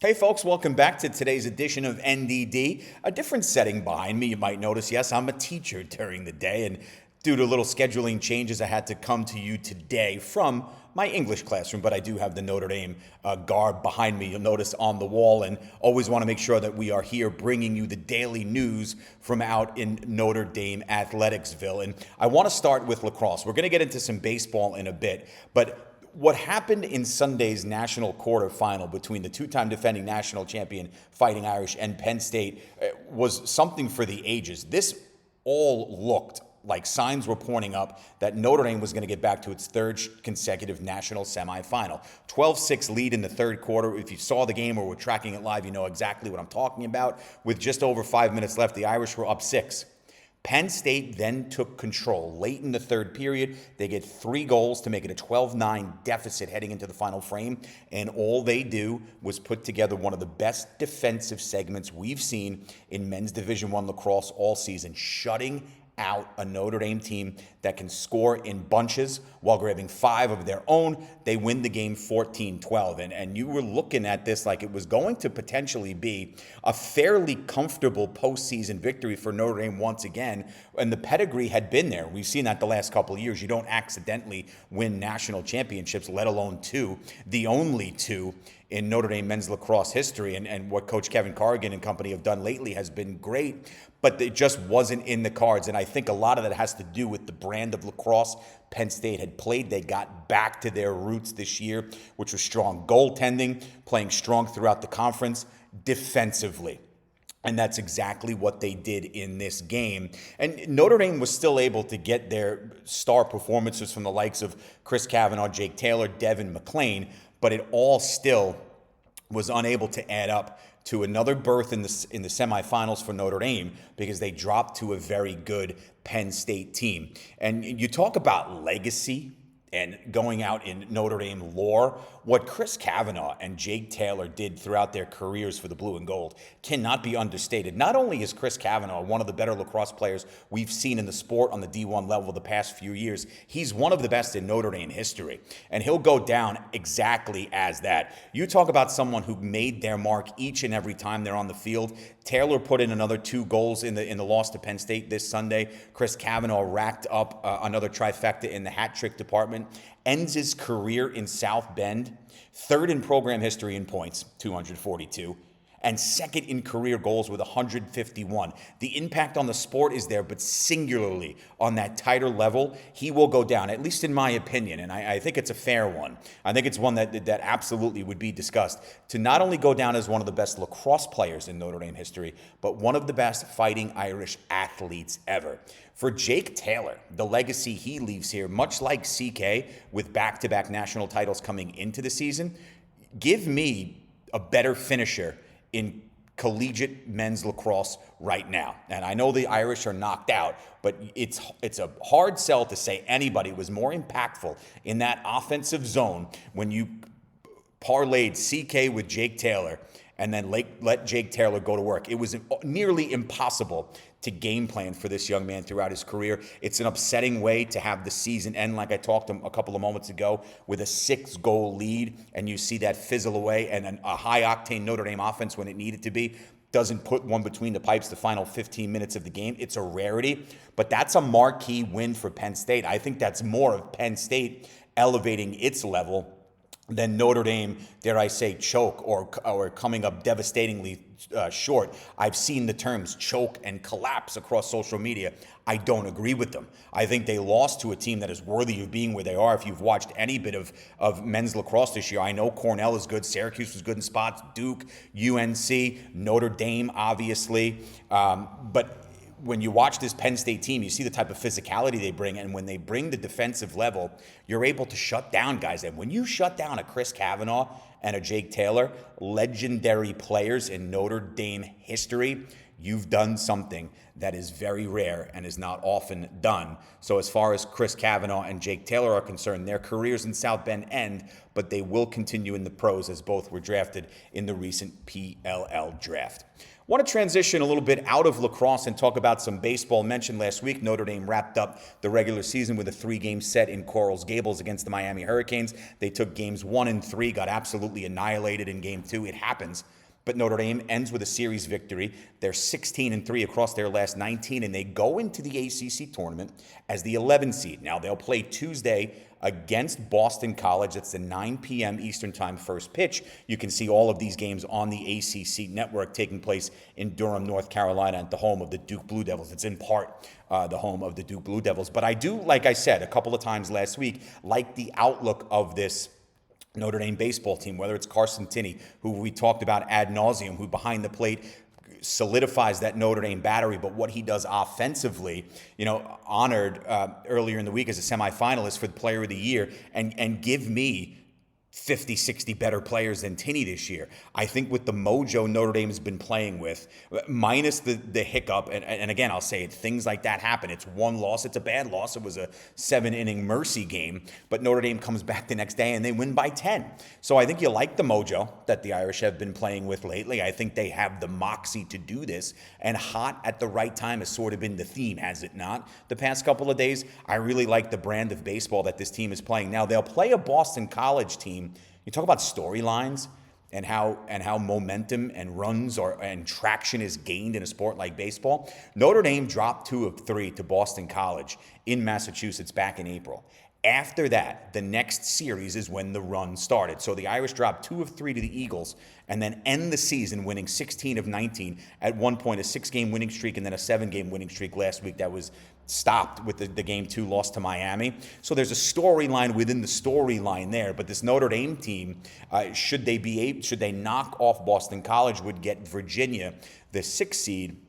Hey folks, welcome back to today's edition of NDD. A different setting behind me. You might notice, yes, I'm a teacher during the day, and due to little scheduling changes, I had to come to you today from my English classroom, but I do have the Notre Dame garb behind me. You'll notice on the wall, and always want to make sure that we are here bringing you the daily news from out in Notre Dame Athleticsville. And I want to start with lacrosse. We're going to get into some baseball in a bit, but what happened in Sunday's national quarterfinal between the two-time defending national champion Fighting Irish and Penn State was something for the ages. This all looked like signs were pointing up that Notre Dame was going to get back to its third consecutive national semifinal. 12-6 lead in the third quarter. If you saw the game or were tracking it live, you know exactly what I'm talking about. With just over 5 minutes left, the Irish were up 6. Penn State then took control. Late in the third period, they get 3 goals to make it a 12-9 deficit heading into the final frame, and all they do was put together one of the best defensive segments we've seen in men's Division I lacrosse all season, shutting out a Notre Dame team that can score in bunches while grabbing 5 of their own. They win the game 14-12. And you were looking at this like it was going to potentially be a fairly comfortable postseason victory for Notre Dame once again. And the pedigree had been there. We've seen that the last couple of years. You don't accidentally win national championships, let alone 2, the only 2 in Notre Dame men's lacrosse history. And what Coach Kevin Corrigan and company have done lately has been great, but it just wasn't in the cards. And I think a lot of that has to do with the brand of lacrosse Penn State had played. They got back to their roots this year, which was strong goaltending, playing strong throughout the conference defensively. And that's exactly what they did in this game. And Notre Dame was still able to get their star performances from the likes of Chris Kavanaugh, Jake Taylor, Devin McClain, but it all still was unable to add up to another berth in the semifinals for Notre Dame because they dropped to a very good Penn State team. And you talk about legacy and going out in Notre Dame lore, what Chris Kavanaugh and Jake Taylor did throughout their careers for the blue and gold cannot be understated. Not only is Chris Kavanaugh one of the better lacrosse players we've seen in the sport on the D1 level the past few years, he's one of the best in Notre Dame history, and he'll go down exactly as that. You talk about someone who made their mark each and every time they're on the field. Taylor put in another 2 goals in the loss to Penn State this Sunday. Chris Kavanaugh racked up another trifecta in the hat trick department. Ends his career in South Bend, 3rd in program history in points, 242, and 2nd in career goals with 151. The impact on the sport is there, but singularly on that tighter level, he will go down, at least in my opinion, and I think it's a fair one. I think it's one that absolutely would be discussed, to not only go down as one of the best lacrosse players in Notre Dame history, but one of the best Fighting Irish athletes ever. For Jake Taylor, the legacy he leaves here, much like CK with back-to-back national titles coming into the season, give me a better finisher in collegiate men's lacrosse right now. And I know the Irish are knocked out, but it's a hard sell to say anybody was more impactful in that offensive zone when you parlayed CK with Jake Taylor and then let Jake Taylor go to work. It was nearly impossible to game plan for this young man throughout his career. It's an upsetting way to have the season end, like I talked a couple of moments ago, with a 6-goal lead, and you see that fizzle away, and a high-octane Notre Dame offense, when it needed to be, doesn't put one between the pipes the final 15 minutes of the game. It's a rarity, but that's a marquee win for Penn State. I think that's more of Penn State elevating its level than Notre Dame, dare I say, choke or coming up devastatingly short. I've seen the terms choke and collapse across social media. I don't agree with them. I think they lost to a team that is worthy of being where they are. If you've watched any bit of men's lacrosse this year, I know Cornell is good, Syracuse was good in spots, Duke, UNC, Notre Dame, obviously. But when you watch this Penn State team, you see the type of physicality they bring, and when they bring the defensive level, you're able to shut down guys. And when you shut down a Chris Kavanaugh and a Jake Taylor, legendary players in Notre Dame history, you've done something that is very rare and is not often done. So as far as Chris Kavanaugh and Jake Taylor are concerned, their careers in South Bend end, but they will continue in the pros as both were drafted in the recent PLL draft. I want to transition a little bit out of lacrosse and talk about some baseball. Mentioned last week, Notre Dame wrapped up the regular season with a 3-game set in Coral Gables against the Miami Hurricanes. They took games 1 and 3, got absolutely annihilated in game 2. It happens. But Notre Dame ends with a series victory. They're 16-3 across their last 19, and they go into the ACC tournament as the 11 seed. Now, they'll play Tuesday against Boston College. That's the 9 p.m. Eastern Time first pitch. You can see all of these games on the ACC network taking place in Durham, North Carolina, at the home of the Duke Blue Devils. It's in part the home of the Duke Blue Devils. But I do, like I said a couple of times last week, like the outlook of this Notre Dame baseball team, whether it's Carson Tinney, who we talked about ad nauseum, who behind the plate solidifies that Notre Dame battery, but what he does offensively, honored earlier in the week as a semifinalist for the Player of the Year, and give me 50, 60 better players than Tinney this year. I think with the mojo Notre Dame has been playing with, minus the hiccup, and again, I'll say it, things like that happen. It's one loss. It's a bad loss. It was a 7-inning mercy game, but Notre Dame comes back the next day and they win by 10. So I think you like the mojo that the Irish have been playing with lately. I think they have the moxie to do this, and hot at the right time has sort of been the theme, has it not? The past couple of days, I really like the brand of baseball that this team is playing. Now, they'll play a Boston College team. You talk about storylines and how momentum and runs and traction is gained in a sport like baseball. Notre Dame dropped 2 of 3 to Boston College in Massachusetts back in April. After that, the next series is when the run started. So the Irish dropped 2 of 3 to the Eagles and then end the season winning 16 of 19. At one point, a 6-game winning streak and then a 7-game winning streak last week that was stopped with the game 2 loss to Miami. So there's a storyline within the storyline there. But this Notre Dame team, should they knock off Boston College, would get Virginia, the 6th seed.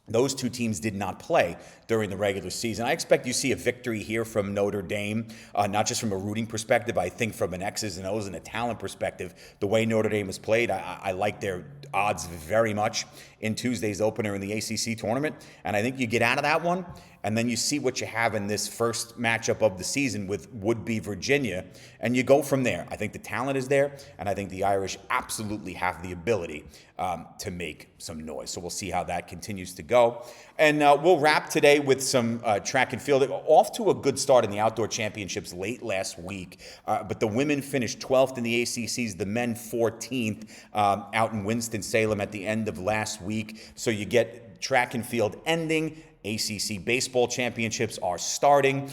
Those two teams did not play during the regular season. I expect you see a victory here from Notre Dame, not just from a rooting perspective. I think from an X's and O's and a talent perspective, the way Notre Dame has played, I like their odds very much in Tuesday's opener in the ACC tournament. And I think you get out of that one, and then you see what you have in this first matchup of the season with would-be Virginia, and you go from there. I think the talent is there, and I think the Irish absolutely have the ability to make some noise. So we'll see how that continues to go. And we'll wrap today with some track and field. Off to a good start in the outdoor championships late last week, but the women finished 12th in the ACCs, the men 14th out in Winston-Salem at the end of last week. So you get track and field ending. ACC baseball championships are starting.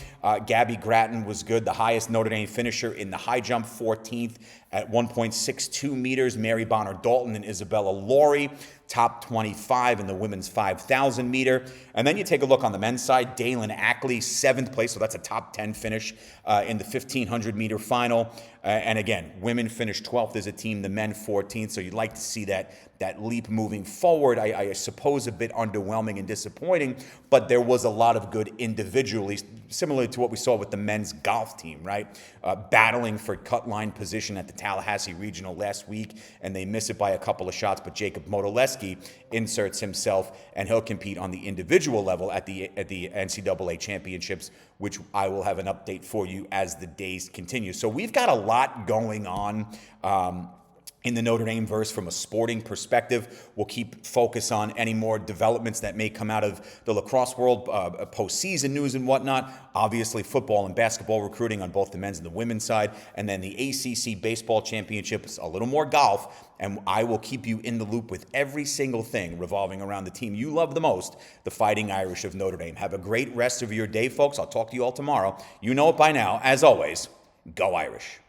Gabby Gratton was good, the highest Notre Dame finisher in the high jump, 14th at 1.62 meters. Mary Bonner Dalton and Isabella Laurie, top 25 in the women's 5,000 meter. And then you take a look on the men's side. Dalen Ackley, 7th place, so that's a top 10 finish in the 1,500 meter final. And again, women finished 12th as a team, the men 14th. So you'd like to see that leap moving forward. I suppose a bit underwhelming and disappointing, but there was a lot of good individually, similar to what we saw with the men's golf team, right? Battling for cut line position at the Tallahassee Regional last week, and they miss it by a couple of shots, but Jacob Motoleski inserts himself, and he'll compete on the individual level at the NCAA championships, which I will have an update for you as the days continue. So we've got a lot going on in the Notre Dame verse from a sporting perspective. We'll keep focus on any more developments that may come out of the lacrosse world, postseason news and whatnot. Obviously, football and basketball recruiting on both the men's and the women's side. And then the ACC baseball championships, a little more golf. And I will keep you in the loop with every single thing revolving around the team you love the most, the Fighting Irish of Notre Dame. Have a great rest of your day, folks. I'll talk to you all tomorrow. You know it by now. As always, go Irish.